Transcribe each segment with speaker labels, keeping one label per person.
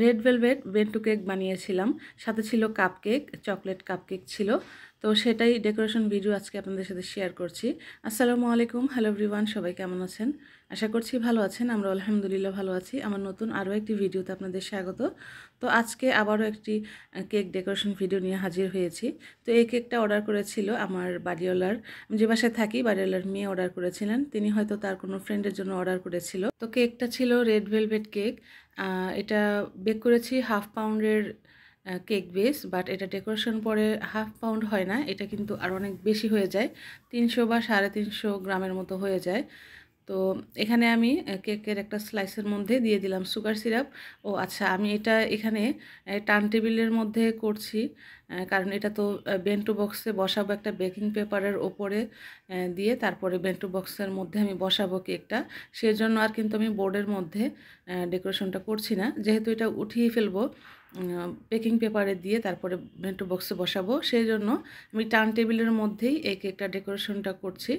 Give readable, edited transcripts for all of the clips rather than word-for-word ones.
Speaker 1: Red velvet bento cake বানিয়েছিলাম, সাথে ছিল কাপকেক, চকলেট কাপকেক ছিল। তো সেটাই ডেকোরেশন ভিডিও আজকে আপনাদের সাথে শেয়ার করছি। আসসালামু আলাইকুম, হ্যালো এভরিওয়ান, সবাই কেমন আছেন? আশা করছি ভালো আছেন। আমরা আলহামদুলিল্লাহ ভালো আছি। আমার নতুন আরও একটি ভিডিওতে আপনাদের স্বাগত। তো আজকে আবারও একটি কেক ডেকোরেশন ভিডিও নিয়ে হাজির হয়েছি। তো এই কেকটা অর্ডার করেছিল আমার বাড়িওয়ালার, আমি যে বাসায় থাকি বাড়িওয়ালার মেয়ে অর্ডার করেছিলেন। তিনি হয়তো তার কোনো ফ্রেন্ডের জন্য অর্ডার করেছিল। তো কেকটা ছিল রেড ভেলভেট কেক। এটা বেক করেছি 1/2 পাউন্ডের কেক বেস, বাট এটা ডেকোরেশন পরে 1/2 পাউন্ড হয় না, এটা কিন্তু আর অনেক বেশি হয়ে যায়, 300 বা 350 গ্রামের মতো হয়ে যায়। তো এখানে আমি কেকের একটা স্লাইসের মধ্যে দিয়ে দিলাম সুগার সিরাপ। ও আচ্ছা, আমি এটা এখানে টার্ন টেবিলের মধ্যে করছি, কারণ এটা তো বেন্টো বক্সে বসাবো একটা বেকিং পেপারের ওপরে দিয়ে, তারপরে বেন্টো বক্সের মধ্যে আমি বসাবো কেকটা। সেজন্য আর কিন্তু আমি বোর্ডের মধ্যে ডেকোরেশনটা করছি না, যেহেতু এটা উঠিয়ে ফেলবো বেকিং পেপারে দিয়ে, তারপরে বেন্টো বক্সে বসাবো, সেই জন্য আমি টার্ন টেবিলের মধ্যেই এই কেকটা ডেকোরেশনটা করছি।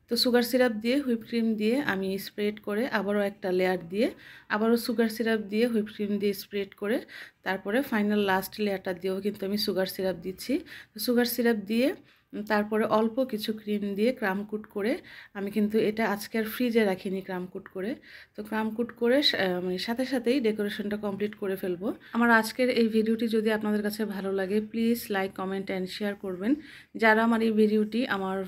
Speaker 1: তো সুগার সিরাপ দিয়ে হুইপ ক্রিম দিয়ে আমি স্প্রেড করে আবারও একটা লেয়ার দিয়ে, আবারও সুগার সিরাপ দিয়ে হুইপ ক্রিম দিয়ে স্প্রেড করে, তারপরে ফাইনাল লাস্ট লেয়ারটা দিয়েও কিন্তু আমি সুগার সিরাপ দিচ্ছি। তো সুগার সিরাপ দিয়ে তারপরে অল্প কিছু ক্রিম দিয়ে ক্রাম কুট করে, আমি কিন্তু এটা আজকে আর ফ্রিজে রাখিনি ক্রাম কুট করে। তো ক্রাম কুট করে মানে সাথে সাথেই ডেকোরেশনটা কমপ্লিট করে ফেলবো। আমার আজকের এই ভিডিওটি যদি আপনাদের কাছে ভালো লাগে, please like, comment and share করবেন। যারা আমার এই ভিডিওটি আমার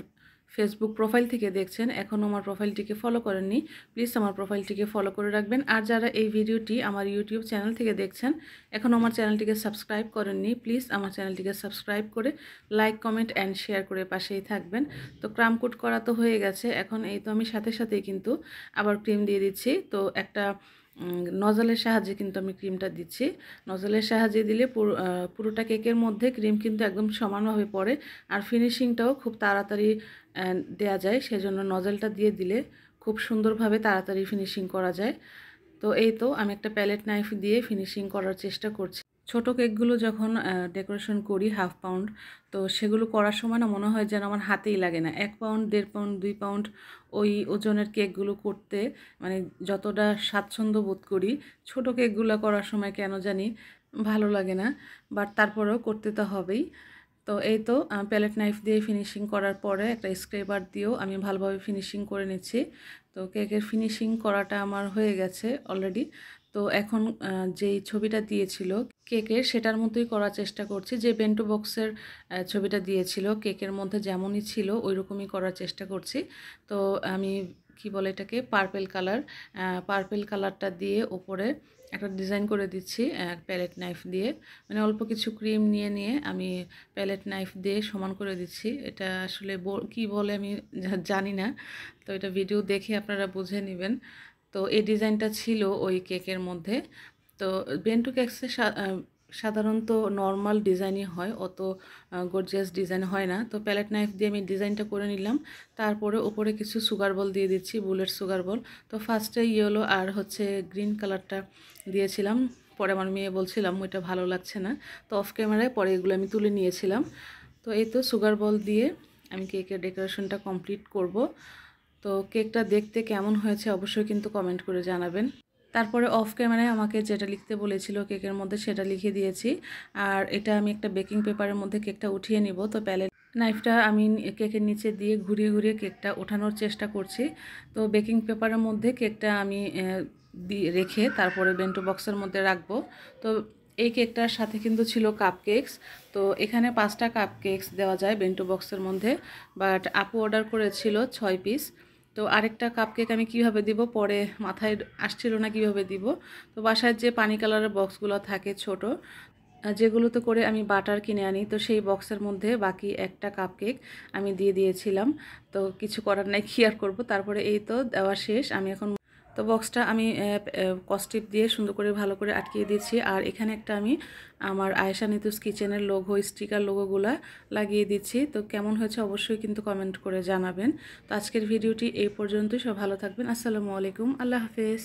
Speaker 1: ফেসবুক প্রোফাইল থেকে দেখছেন, এখনও আমার প্রোফাইলটিকে ফলো করেননি, প্লিজ আমার প্রোফাইলটিকে ফলো করে রাখবেন। আর যারা এই ভিডিওটি আমার ইউটিউব চ্যানেল থেকে দেখছেন, এখনও আমার চ্যানেলটিকে সাবস্ক্রাইব করেননি, প্লিজ আমার চ্যানেলটিকে সাবস্ক্রাইব করে লাইক, কমেন্ট অ্যান্ড শেয়ার করে পাশেই থাকবেন। তো ক্রাম কোট করা তো হয়ে গেছে, এখন এই তো আমি সাথে সাথেই কিন্তু আবার ক্রিম দিয়ে দিচ্ছি। তো একটা নজলের সাহায্যে কিন্তু আমি ক্রিমটা দিচ্ছি। নজলের সাহায্যে দিলে পুরোটা কেকের মধ্যে ক্রিম কিন্তু একদম সমানভাবে পড়ে, আর ফিনিশিংটাও খুব তাড়াতাড়ি দেয়া যায়। সেজন্য নজলটা দিয়ে দিলে খুব সুন্দরভাবে তাড়াতাড়ি ফিনিশিং করা যায়। তো এই তো আমি একটা প্যালেট নাইফ দিয়ে ফিনিশিং করার চেষ্টা করছি। ছোট কেকগুলো যখন ডেকোরেশন করি 1/2 পাউন্ড, তো সেগুলো করার সময় না মনে হয় যেন আমার হাতেই লাগে না। 1 পাউন্ড, 1.5 পাউন্ড, 2 পাউন্ড ওই ওজনের কেকগুলো করতে মানে যতটা স্বাচ্ছন্দ্য বোধ করি, ছোট কেকগুলো করার সময় কেন জানি ভালো লাগে না, বাট তারপরেও করতে তো হবেই। তো এই তো প্যালেট নাইফ দিয়ে ফিনিশিং করার পরে একটা স্ক্রেবার দিয়েও আমি ভালোভাবে ফিনিশিং করে নিচ্ছি। তো কেকের ফিনিশিং করাটা আমার হয়ে গেছে অলরেডি। তো এখন যেই ছবিটা দিয়েছিল কেকের, সেটার মতোই করার চেষ্টা করছি। যে বেন্টো বক্সের ছবিটা দিয়েছিল কেকের মধ্যে যেমনই ছিল ওই রকমই করার চেষ্টা করছি। তো আমি কি বলে এটাকে, পার্পেল কালারটা দিয়ে ওপরে একটা ডিজাইন করে দিচ্ছি প্যালেট নাইফ দিয়ে, মানে অল্প কিছু ক্রিম নিয়ে নিয়ে আমি প্যালেট নাইফ দিয়ে সমান করে দিচ্ছি। এটা আসলে কি বলে আমি জানি না, তো এটা ভিডিও দেখে আপনারা বুঝে নেবেন। তো এই ডিজাইনটা ছিল ওই কেকের মধ্যে। তো বেন্টু কেকসে সাধারণত নর্মাল ডিজাইনই হয়, অত গর্জিয়াস ডিজাইন হয় না। তো প্যালেট নাইফ দিয়ে আমি ডিজাইনটা করে নিলাম। তারপরে ওপরে কিছু সুগার বল দিয়ে দিচ্ছি, বুলেট সুগার বল। তো ফার্স্টে ইয়েলো আর হচ্ছে গ্রিন কালারটা দিয়েছিলাম, পরে আমার মেয়ে বলছিলাম ওইটা ভালো লাগছে না, তো অফ ক্যামেরায় পরে এগুলো আমি তুলে নিয়েছিলাম। তো এই তো সুগার বল দিয়ে আমি কেকের ডেকোরেশনটা কমপ্লিট করব। তো কেকটা দেখতে কেমন হয়েছে অবশ্যই কিন্তু কমেন্ট করে জানাবেন। তারপরে অফ ক্যামেরায় আমাকে যেটা লিখতে বলেছিল কেকের মধ্যে সেটা লিখে দিয়েছি। আর এটা আমি একটা বেকিং পেপারের মধ্যে কেকটা উঠিয়ে নিব। তো প্যালেট নাইফটা আমি কেকের নিচে দিয়ে ঘুরিয়ে ঘুরিয়ে কেকটা ওঠানোর চেষ্টা করছি। তো বেকিং পেপারের মধ্যে কেকটা আমি দিয়ে রেখে তারপরে বেন্টো বক্সের মধ্যে রাখবো। তো এই কেকটার সাথে কিন্তু ছিল কাপ কেকস। তো এখানে 5টা কাপ কেকস দেওয়া যায় বেন্টো বক্সের মধ্যে, বাট আপু অর্ডার করেছিল 6 পিস। তো আরেকটা কাপকেক আমি কিভাবে দিব পরে মাথায় আসছিল না কিভাবে দিব। তো বাসায় যে পানি কালারের বক্সগুলো থাকে ছোট, যেগুলোতে করে আমি বাটার কিনে আনি, তো সেই বক্সের মধ্যে বাকি একটা কাপকেক আমি দিয়ে দিয়েছিলাম। তো কিছু করার নাই, কি আর করবো। তারপরে এই তো দেওয়া শেষ। আমি এখন তো বক্সটা আমি কস্টিপ দিয়ে সুন্দর করে ভালো করে আটকিয়ে দিচ্ছি। আর এখানে একটা আমি আমার আয়েশা নিতুস কিচেনের লোগো, স্টিকার লোগোগুলা লাগিয়ে দিচ্ছি। তো কেমন হয়েছে অবশ্যই কিন্তু কমেন্ট করে জানাবেন। তো আজকের ভিডিওটি এই পর্যন্তই। সব ভালো থাকবেন। আসসালামু আলাইকুম, আল্লাহ হাফেজ।